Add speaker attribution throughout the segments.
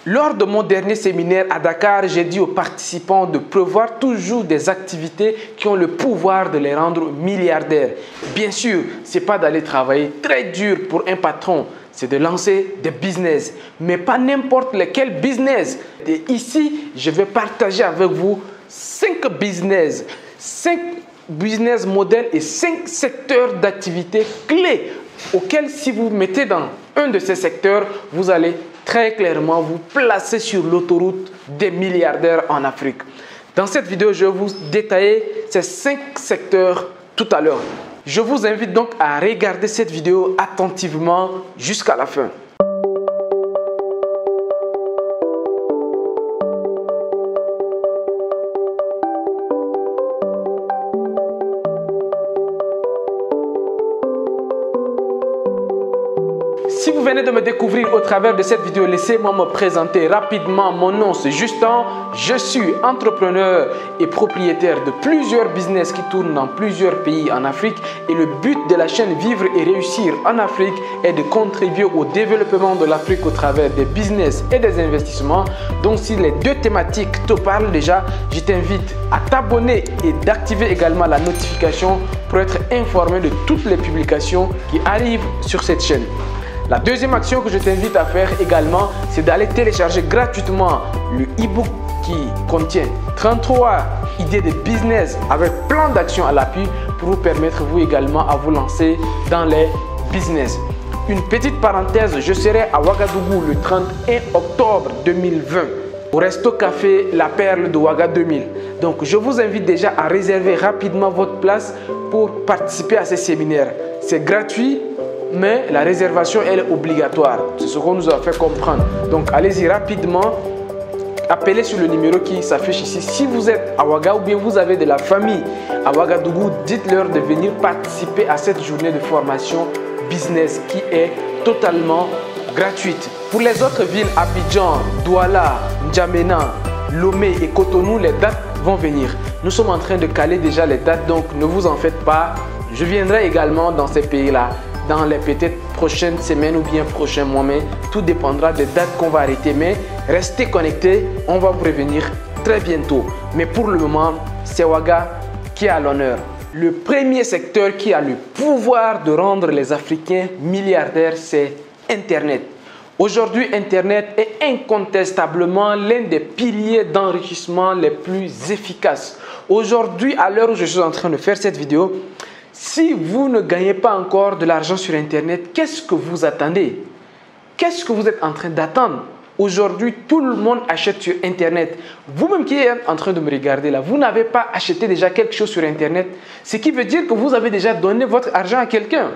Speaker 1: Lors de mon dernier séminaire à Dakar, j'ai dit aux participants de prévoir toujours des activités qui ont le pouvoir de les rendre milliardaires. Bien sûr, ce n'est pas d'aller travailler très dur pour un patron, c'est de lancer des business, mais pas n'importe lequel business. Et ici, je vais partager avec vous 5 business modèles et 5 secteurs d'activité clés auxquels si vous mettez dans un de ces secteurs, vous allez très clairement vous placer sur l'autoroute des milliardaires en Afrique. Dans cette vidéo, je vais vous détailler ces 5 secteurs tout à l'heure. Je vous invite donc à regarder cette vidéo attentivement jusqu'à la fin. Si vous venez de me découvrir au travers de cette vidéo, laissez-moi me présenter rapidement. Mon nom c'est Justin, je suis entrepreneur et propriétaire de plusieurs business qui tournent dans plusieurs pays en Afrique. Et le but de la chaîne Vivre et Réussir en Afrique est de contribuer au développement de l'Afrique au travers des business et des investissements. Donc si les deux thématiques te parlent déjà, je t'invite à t'abonner et d'activer également la notification pour être informé de toutes les publications qui arrivent sur cette chaîne. La deuxième action que je t'invite à faire également, c'est d'aller télécharger gratuitement le e-book qui contient 33 idées de business avec plein d'actions à l'appui pour vous permettre vous également à vous lancer dans les business. Une petite parenthèse, je serai à Ouagadougou le 31 octobre 2020 au Resto Café La Perle de Ouaga 2000. Donc je vous invite déjà à réserver rapidement votre place pour participer à ces séminaires. C'est gratuit, mais la réservation elle est obligatoire. C'est ce qu'on nous a fait comprendre. Donc allez-y rapidement. Appelez sur le numéro qui s'affiche ici. Si vous êtes à Ouaga ou bien vous avez de la famille à Ouagadougou, dites-leur de venir participer à cette journée de formation business qui est totalement gratuite. Pour les autres villes, Abidjan, Douala, N'Djamena, Lomé et Cotonou, les dates vont venir. Nous sommes en train de caler déjà les dates, donc ne vous en faites pas. Je viendrai également dans ces pays-là dans les peut-être prochaines semaines ou bien prochains mois, mais tout dépendra des dates qu'on va arrêter. Mais restez connectés, on va vous revenir très bientôt. Mais pour le moment, c'est Ouaga qui est à l'honneur. Le premier secteur qui a le pouvoir de rendre les Africains milliardaires, c'est Internet. Aujourd'hui, Internet est incontestablement l'un des piliers d'enrichissement les plus efficaces. Aujourd'hui, à l'heure où je suis en train de faire cette vidéo, si vous ne gagnez pas encore de l'argent sur Internet, qu'est-ce que vous attendez? Qu'est-ce que vous êtes en train d'attendre? Aujourd'hui, tout le monde achète sur Internet. Vous-même qui êtes en train de me regarder là, vous n'avez pas acheté déjà quelque chose sur Internet. Ce qui veut dire que vous avez déjà donné votre argent à quelqu'un.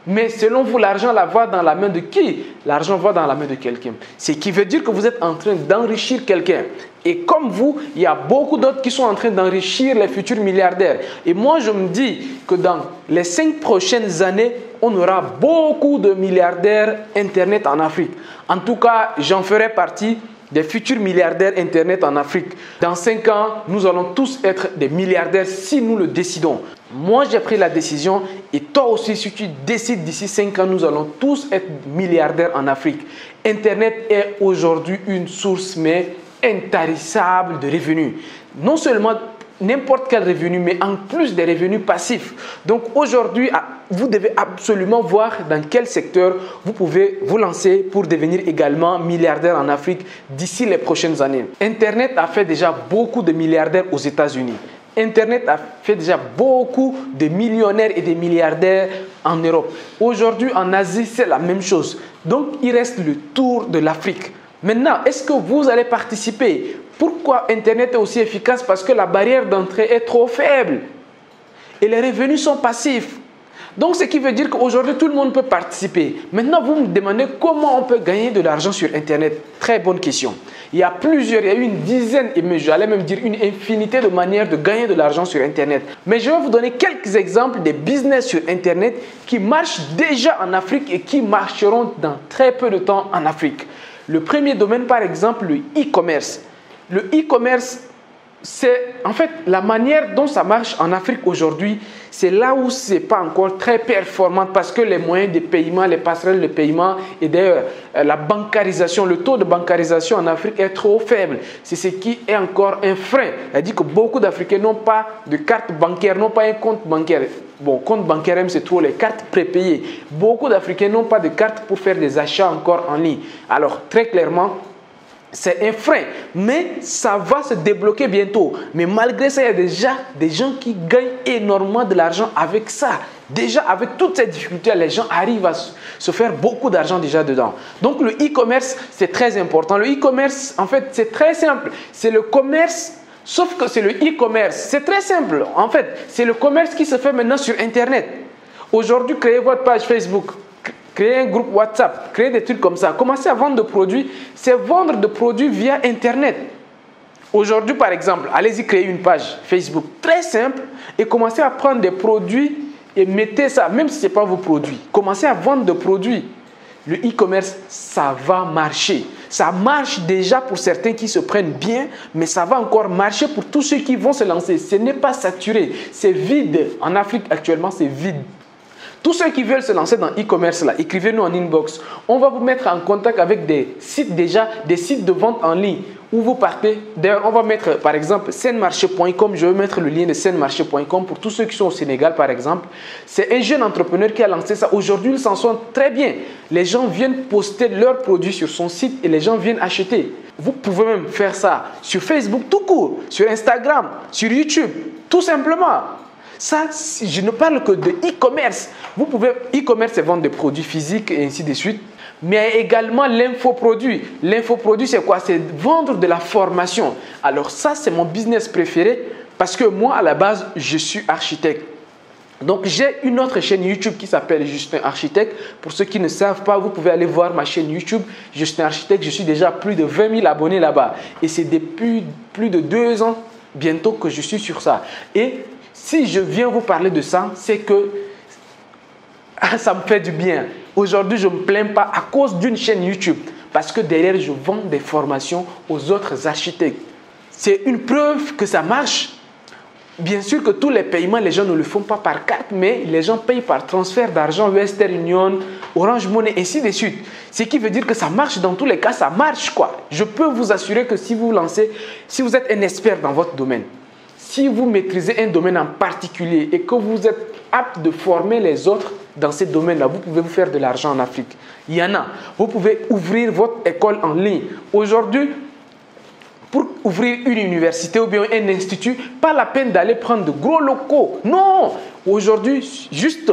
Speaker 1: Mais selon vous, l'argent va dans la main de qui? L'argent va dans la main de quelqu'un. Ce qui veut dire que vous êtes en train d'enrichir quelqu'un. Et comme vous, il y a beaucoup d'autres qui sont en train d'enrichir les futurs milliardaires. Et moi, je me dis que dans les 5 prochaines années, on aura beaucoup de milliardaires Internet en Afrique. En tout cas, j'en ferai partie des futurs milliardaires Internet en Afrique. Dans 5 ans, nous allons tous être des milliardaires si nous le décidons. Moi, j'ai pris la décision et toi aussi, si tu décides d'ici 5 ans, nous allons tous être milliardaires en Afrique. Internet est aujourd'hui une source mais intarissable de revenus. Non seulement n'importe quel revenu, mais en plus des revenus passifs. Donc aujourd'hui, vous devez absolument voir dans quel secteur vous pouvez vous lancer pour devenir également milliardaire en Afrique d'ici les prochaines années. Internet a fait déjà beaucoup de milliardaires aux États-Unis. Internet a fait déjà beaucoup de millionnaires et de milliardaires en Europe. Aujourd'hui, en Asie, c'est la même chose. Donc, il reste le tour de l'Afrique. Maintenant, est-ce que vous allez participer? Pourquoi Internet est aussi efficace? Parce que la barrière d'entrée est trop faible et les revenus sont passifs. Donc, ce qui veut dire qu'aujourd'hui, tout le monde peut participer. Maintenant, vous me demandez comment on peut gagner de l'argent sur Internet. Très bonne question. Il y a une dizaine, et j'allais même dire une infinité de manières de gagner de l'argent sur Internet. Mais je vais vous donner quelques exemples de business sur Internet qui marchent déjà en Afrique et qui marcheront dans très peu de temps en Afrique. Le premier domaine, par exemple, le e-commerce. Le e-commerce, c'est en fait la manière dont ça marche en Afrique aujourd'hui, c'est là où ce n'est pas encore très performant parce que les moyens de paiement, les passerelles de paiement et d'ailleurs la bancarisation, le taux de bancarisation en Afrique est trop faible. C'est ce qui est encore un frein. C'est-à-dire que beaucoup d'Africains n'ont pas de carte bancaire, n'ont pas un compte bancaire. Bon, compte bancaire, c'est trop les cartes prépayées. Beaucoup d'Africains n'ont pas de carte pour faire des achats encore en ligne. Alors, très clairement, c'est un frein, mais ça va se débloquer bientôt. Mais malgré ça, il y a déjà des gens qui gagnent énormément de l'argent avec ça. Déjà, avec toutes ces difficultés, les gens arrivent à se faire beaucoup d'argent déjà dedans. Donc, le e-commerce, c'est très important. Le e-commerce, en fait, c'est très simple. C'est le commerce, sauf que c'est le e-commerce. C'est très simple. En fait, c'est le commerce qui se fait maintenant sur Internet. Aujourd'hui, créez votre page Facebook. Créer un groupe WhatsApp, créer des trucs comme ça. Commencer à vendre des produits, c'est vendre des produits via Internet. Aujourd'hui, par exemple, allez-y créer une page Facebook très simple et commencez à prendre des produits et mettez ça, même si ce n'est pas vos produits. Commencez à vendre des produits. Le e-commerce, ça va marcher. Ça marche déjà pour certains qui se prennent bien, mais ça va encore marcher pour tous ceux qui vont se lancer. Ce n'est pas saturé, c'est vide. En Afrique, actuellement, c'est vide. Tous ceux qui veulent se lancer dans e-commerce, là, écrivez-nous en inbox. On va vous mettre en contact avec des sites déjà, des sites de vente en ligne où vous partez. D'ailleurs, on va mettre par exemple senmarché.com. Je vais mettre le lien de senmarché.com pour tous ceux qui sont au Sénégal par exemple. C'est un jeune entrepreneur qui a lancé ça. Aujourd'hui, il s'en sort très bien. Les gens viennent poster leurs produits sur son site et les gens viennent acheter. Vous pouvez même faire ça sur Facebook tout court, sur Instagram, sur YouTube, tout simplement. Ça, je ne parle que de e-commerce. Vous pouvez, e-commerce, c'est vendre des produits physiques et ainsi de suite. Mais également l'infoproduit. L'infoproduit, c'est quoi? C'est vendre de la formation. Alors ça, c'est mon business préféré parce que moi, à la base, je suis architecte. Donc, j'ai une autre chaîne YouTube qui s'appelle Justin Architecte. Pour ceux qui ne savent pas, vous pouvez aller voir ma chaîne YouTube Justin Architecte. Je suis déjà plus de 20 000 abonnés là-bas. Et c'est depuis plus de 2 ans bientôt que je suis sur ça. Et si je viens vous parler de ça, c'est que ça me fait du bien. Aujourd'hui, je ne me plains pas à cause d'une chaîne YouTube. Parce que derrière, je vends des formations aux autres architectes. C'est une preuve que ça marche. Bien sûr que tous les paiements, les gens ne le font pas par carte, mais les gens payent par transfert d'argent, Western Union, Orange Money, ainsi de suite. Ce qui veut dire que ça marche dans tous les cas, ça marche quoi. Je peux vous assurer que si vous lancez, si vous êtes un expert dans votre domaine, si vous maîtrisez un domaine en particulier et que vous êtes apte de former les autres dans ce domaine-là, vous pouvez vous faire de l'argent en Afrique. Il y en a. Vous pouvez ouvrir votre école en ligne. Aujourd'hui, pour ouvrir une université ou bien un institut, pas la peine d'aller prendre de gros locaux. Non! Aujourd'hui, juste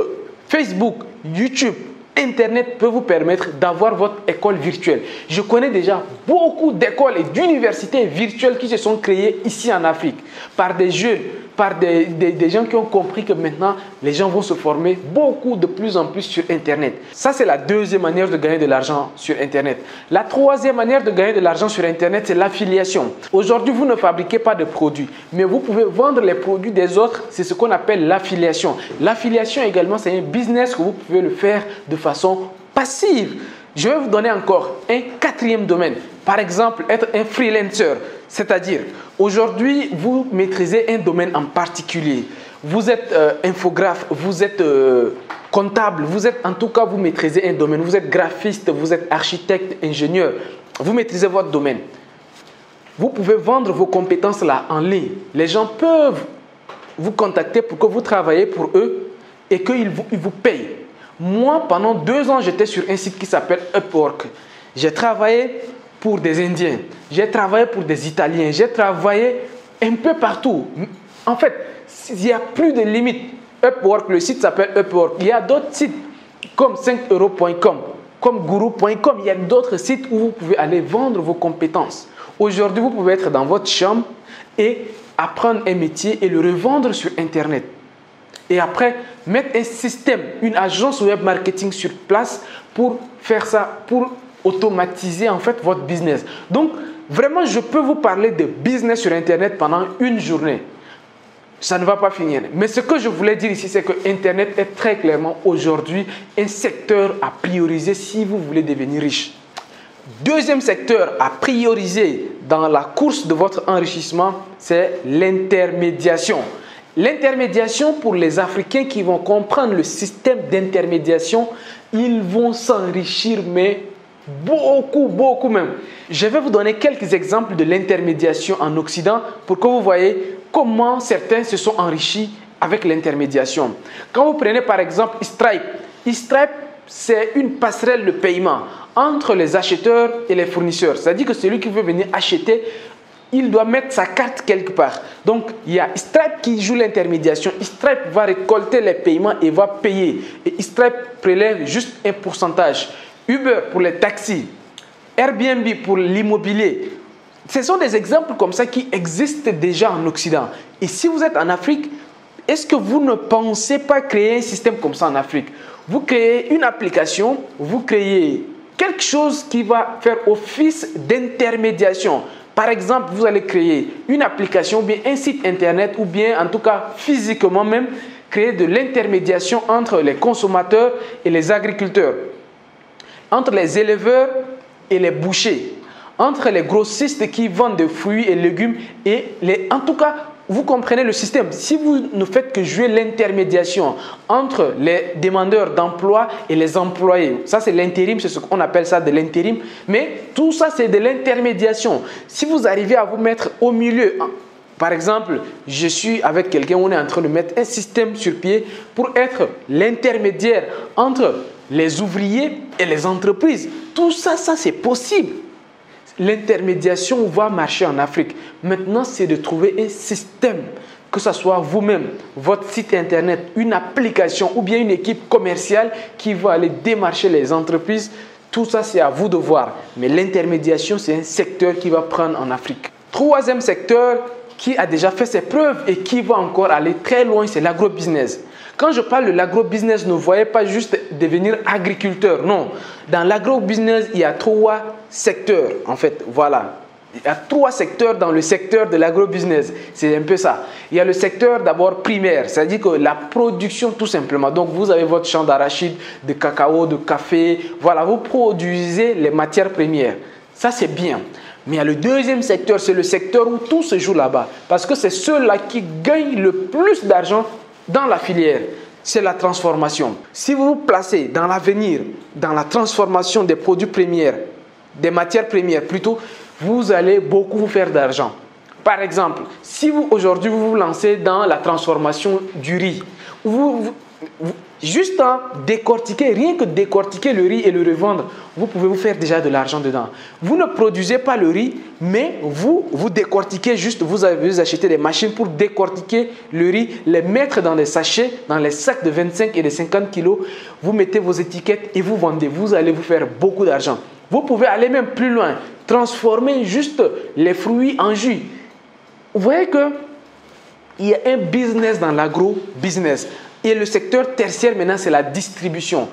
Speaker 1: Facebook, YouTube, Internet peut vous permettre d'avoir votre école virtuelle. Je connais déjà beaucoup d'écoles et d'universités virtuelles qui se sont créées ici en Afrique par des jeunes, par des gens qui ont compris que maintenant, les gens vont se former beaucoup de plus en plus sur Internet. Ça, c'est la deuxième manière de gagner de l'argent sur Internet. La troisième manière de gagner de l'argent sur Internet, c'est l'affiliation. Aujourd'hui, vous ne fabriquez pas de produits, mais vous pouvez vendre les produits des autres. C'est ce qu'on appelle l'affiliation. L'affiliation également, c'est un business que vous pouvez le faire de façon passive. Je vais vous donner encore un quatrième domaine. Par exemple, être un freelancer. C'est-à-dire, aujourd'hui, vous maîtrisez un domaine en particulier. Vous êtes infographe, vous êtes comptable, vous êtes, en tout cas, vous maîtrisez un domaine. Vous êtes graphiste, vous êtes architecte, ingénieur. Vous maîtrisez votre domaine. Vous pouvez vendre vos compétences là en ligne. Les gens peuvent vous contacter pour que vous travaillez pour eux et qu'ils vous payent. Moi, pendant 2 ans, j'étais sur un site qui s'appelle Upwork. J'ai travaillé pour des Indiens, j'ai travaillé pour des Italiens, j'ai travaillé un peu partout. En fait, il n'y a plus de limite. Upwork, le site s'appelle Upwork. Il y a d'autres sites comme 5euros.com, comme Guru.com. Il y a d'autres sites où vous pouvez aller vendre vos compétences. Aujourd'hui, vous pouvez être dans votre chambre et apprendre un métier et le revendre sur Internet. Et après, mettre un système, une agence web marketing sur place pour faire ça, pour automatiser en fait votre business. Donc, vraiment, je peux vous parler de business sur Internet pendant une journée. Ça ne va pas finir. Mais ce que je voulais dire ici, c'est que Internet est très clairement aujourd'hui un secteur à prioriser si vous voulez devenir riche. Deuxième secteur à prioriser dans la course de votre enrichissement, c'est l'intermédiation. L'intermédiation, pour les Africains qui vont comprendre le système d'intermédiation, ils vont s'enrichir, mais beaucoup même. Je vais vous donner quelques exemples de l'intermédiation en Occident pour que vous voyez comment certains se sont enrichis avec l'intermédiation. Quand vous prenez par exemple Stripe, Stripe c'est une passerelle de paiement entre les acheteurs et les fournisseurs. C'est-à-dire que celui qui veut venir acheter, il doit mettre sa carte quelque part. Donc, il y a Stripe qui joue l'intermédiation. Stripe va récolter les paiements et va payer. Et Stripe prélève juste un pourcentage. Uber pour les taxis, Airbnb pour l'immobilier. Ce sont des exemples comme ça qui existent déjà en Occident. Et si vous êtes en Afrique, est-ce que vous ne pensez pas créer un système comme ça en Afrique? Vous créez une application, vous créez quelque chose qui va faire office d'intermédiation. Par exemple, vous allez créer une application ou bien un site internet ou bien en tout cas physiquement même créer de l'intermédiation entre les consommateurs et les agriculteurs, entre les éleveurs et les bouchers, entre les grossistes qui vendent des fruits et légumes et en tout cas, vous comprenez le système. Si vous ne faites que jouer l'intermédiation entre les demandeurs d'emploi et les employés, ça c'est l'intérim, c'est ce qu'on appelle ça de l'intérim, mais tout ça c'est de l'intermédiation. Si vous arrivez à vous mettre au milieu, par exemple, je suis avec quelqu'un, on est en train de mettre un système sur pied pour être l'intermédiaire entre les ouvriers et les entreprises. Tout ça, c'est possible. L'intermédiation va marcher en Afrique. Maintenant, c'est de trouver un système, que ce soit vous-même, votre site internet, une application ou bien une équipe commerciale qui va aller démarcher les entreprises. Tout ça, c'est à vous de voir. Mais l'intermédiation, c'est un secteur qui va prendre en Afrique. Troisième secteur qui a déjà fait ses preuves et qui va encore aller très loin, c'est l'agrobusiness. Quand je parle de l'agrobusiness, ne voyez pas juste devenir agriculteur. Non. Dans l'agrobusiness, il y a 3 secteurs. En fait, voilà. Il y a 3 secteurs dans le secteur de l'agrobusiness. C'est un peu ça. Il y a le secteur d'abord primaire, c'est-à-dire que la production tout simplement. Donc, vous avez votre champ d'arachide, de cacao, de café. Voilà, vous produisez les matières premières. Ça, c'est bien. Mais il y a le deuxième secteur, c'est le secteur où tout se joue là-bas. Parce que c'est ceux-là qui gagnent le plus d'argent dans la filière, c'est la transformation. Si vous vous placez dans l'avenir, dans la transformation des produits premiers, des matières premières plutôt, vous allez beaucoup vous faire d'argent. Par exemple, si vous aujourd'hui vous vous lancez dans la transformation du riz, juste en décortiquer, rien que décortiquer le riz et le revendre, vous pouvez vous faire déjà de l'argent dedans. Vous ne produisez pas le riz, mais vous décortiquez juste, vous achetez des machines pour décortiquer le riz, les mettre dans des sachets, dans les sacs de 25 et de 50 kilos. Vous mettez vos étiquettes et vous vendez. Vous allez vous faire beaucoup d'argent. Vous pouvez aller même plus loin, transformer juste les fruits en jus. Vous voyez qu'il y a un business dans l'agro-business. Et le secteur tertiaire, maintenant, c'est la distribution.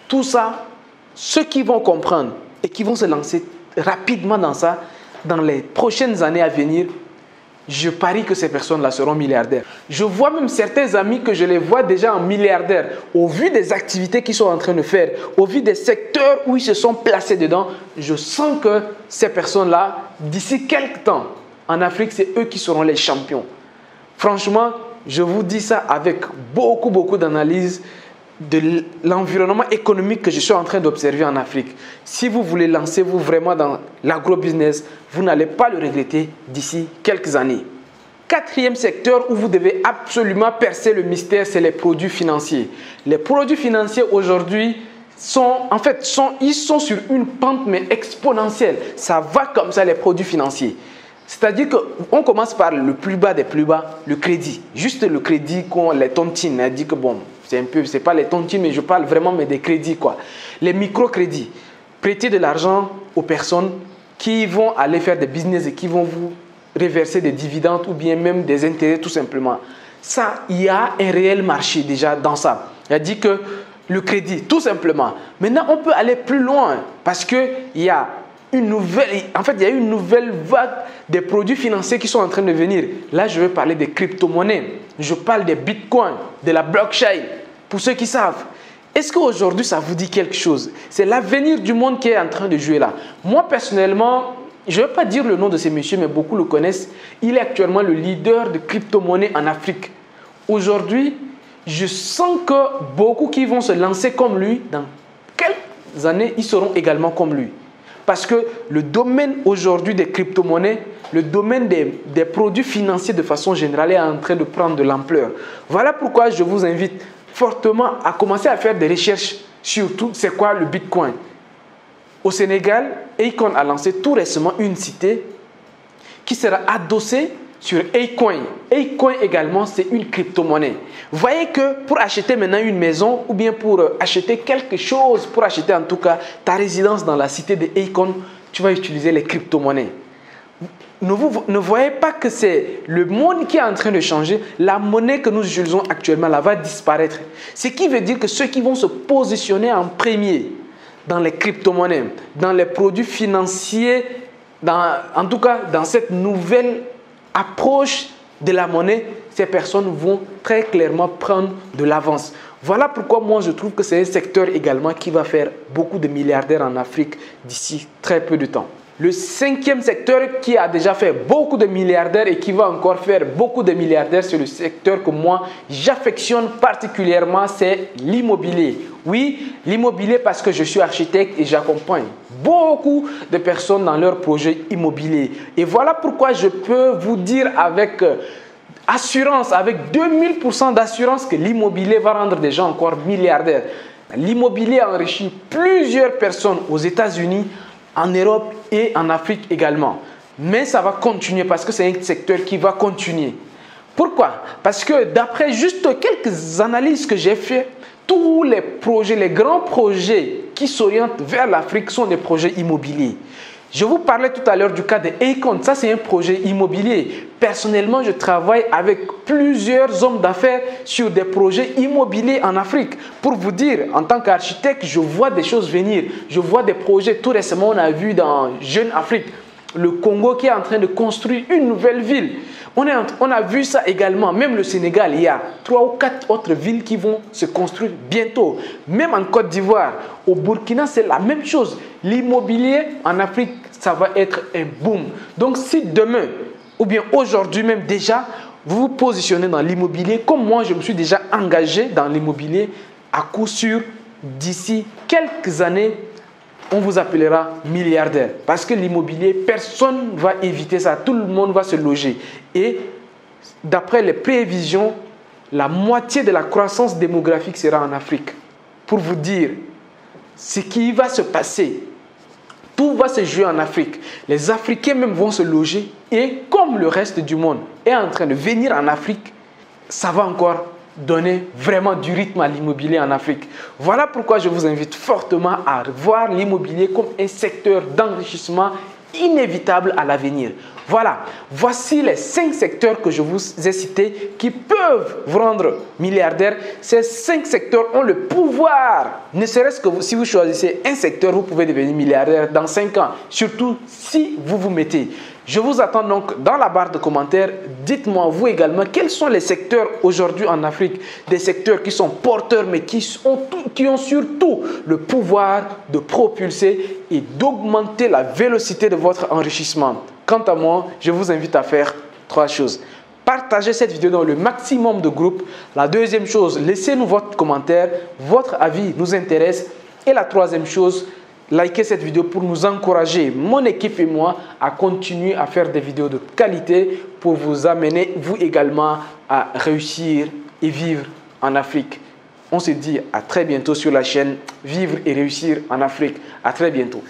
Speaker 1: Tout ça, ceux qui vont comprendre et qui vont se lancer rapidement dans ça, dans les prochaines années à venir, je parie que ces personnes-là seront milliardaires. Je vois même certains amis que je les vois déjà en milliardaires. Au vu des activités qu'ils sont en train de faire, au vu des secteurs où ils se sont placés dedans, je sens que ces personnes-là, d'ici quelques temps, en Afrique, c'est eux qui seront les champions. Franchement, je vous dis ça avec beaucoup d'analyse de l'environnement économique que je suis en train d'observer en Afrique. Si vous voulez lancer vous vraiment dans l'agrobusiness, vous n'allez pas le regretter d'ici quelques années. Quatrième secteur où vous devez absolument percer le mystère, c'est les produits financiers. Les produits financiers aujourd'hui sont sur une pente mais exponentielle. Ça va comme ça les produits financiers. C'est-à-dire qu'on commence par le plus bas des plus bas, le crédit. Juste le crédit qu'on les tontines. On dit que bon, c'est pas les tontines, mais je parle vraiment mais des crédits quoi. Les microcrédits. Prêter de l'argent aux personnes qui vont aller faire des business et qui vont vous reverser des dividendes ou bien même des intérêts tout simplement. Ça, il y a un réel marché déjà dans ça. Il a dit que le crédit, tout simplement. Maintenant, on peut aller plus loin parce qu'il y a une nouvelle vague des produits financiers qui sont en train de venir. Là, je vais parler des crypto-monnaies. Je parle des bitcoins, de la blockchain. Pour ceux qui savent, Est-ce qu'aujourd'hui, ça vous dit quelque chose? C'est l'avenir du monde qui est en train de jouer là. Moi, personnellement, je ne vais pas dire le nom de ces messieurs, mais beaucoup le connaissent. Il est actuellement le leader de crypto-monnaie en Afrique. Aujourd'hui, je sens que beaucoup qui vont se lancer comme lui, dans quelques années, ils seront également comme lui. Parce que le domaine aujourd'hui des crypto-monnaies, le domaine des produits financiers de façon générale est en train de prendre de l'ampleur. Voilà pourquoi je vous invite fortement à commencer à faire des recherches sur tout c'est quoi le Bitcoin. Au Sénégal, Akon a lancé tout récemment une cité qui sera adossée sur Acoin. Acoin également, c'est une crypto-monnaie. Vous voyez que pour acheter maintenant une maison ou bien pour acheter quelque chose, pour acheter en tout cas ta résidence dans la cité de Acoin, tu vas utiliser les crypto-monnaies. Ne voyez pas que c'est le monde qui est en train de changer. La monnaie que nous utilisons actuellement là va disparaître. Ce qui veut dire que ceux qui vont se positionner en premier dans les crypto-monnaies, dans les produits financiers, en tout cas dans cette nouvelle approche de la monnaie, ces personnes vont très clairement prendre de l'avance. Voilà pourquoi moi je trouve que c'est un secteur également qui va faire beaucoup de milliardaires en Afrique d'ici très peu de temps. Le cinquième secteur qui a déjà fait beaucoup de milliardaires et qui va encore faire beaucoup de milliardaires, c'est le secteur que moi j'affectionne particulièrement, c'est l'immobilier. Oui, l'immobilier parce que je suis architecte et j'accompagne beaucoup de personnes dans leurs projets immobiliers. Et voilà pourquoi je peux vous dire avec assurance, avec 2000% d'assurance que l'immobilier va rendre des gens encore milliardaires. L'immobilier enrichit plusieurs personnes aux États-Unis, en Europe et en Afrique également. Mais ça va continuer parce que c'est un secteur qui va continuer. Pourquoi? Parce que d'après juste quelques analyses que j'ai faites, tous les projets, les grands projets qui s'orientent vers l'Afrique sont des projets immobiliers. Je vous parlais tout à l'heure du cas de Akon. Ça, c'est un projet immobilier. Personnellement, je travaille avec plusieurs hommes d'affaires sur des projets immobiliers en Afrique. Pour vous dire, en tant qu'architecte, je vois des choses venir. Je vois des projets. Tout récemment, on a vu dans Jeune Afrique, le Congo qui est en train de construire une nouvelle ville. On a vu ça également. Même le Sénégal, il y a 3 ou 4 autres villes qui vont se construire bientôt. Même en Côte d'Ivoire, au Burkina, c'est la même chose. L'immobilier en Afrique, ça va être un boom. Donc si demain, ou bien aujourd'hui même déjà, vous vous positionnez dans l'immobilier, comme moi je me suis déjà engagé dans l'immobilier, à coup sûr, d'ici quelques années, on vous appellera milliardaire. Parce que l'immobilier, personne ne va éviter ça. Tout le monde va se loger. Et d'après les prévisions, la moitié de la croissance démographique sera en Afrique. Pour vous dire ce qui va se passer, tout va se jouer en Afrique. Les Africains même vont se loger. Et comme le reste du monde est en train de venir en Afrique, ça va encore donner vraiment du rythme à l'immobilier en Afrique. Voilà pourquoi je vous invite fortement à voir l'immobilier comme un secteur d'enrichissement inévitable à l'avenir. Voilà, voici les 5 secteurs que je vous ai cités qui peuvent vous rendre milliardaire. Ces 5 secteurs ont le pouvoir, ne serait-ce que si vous choisissez un secteur, vous pouvez devenir milliardaire dans 5 ans, surtout si vous vous mettez. Je vous attends donc dans la barre de commentaires. Dites-moi vous également quels sont les secteurs aujourd'hui en Afrique, des secteurs qui sont porteurs mais qui ont surtout le pouvoir de propulser et d'augmenter la vélocité de votre enrichissement. Quant à moi, je vous invite à faire 3 choses. Partagez cette vidéo dans le maximum de groupes. La deuxième chose, laissez-nous votre commentaire. Votre avis nous intéresse. Et la troisième chose, likez cette vidéo pour nous encourager, mon équipe et moi, à continuer à faire des vidéos de qualité pour vous amener, vous également, à réussir et vivre en Afrique. On se dit à très bientôt sur la chaîne Vivre et réussir en Afrique. À très bientôt.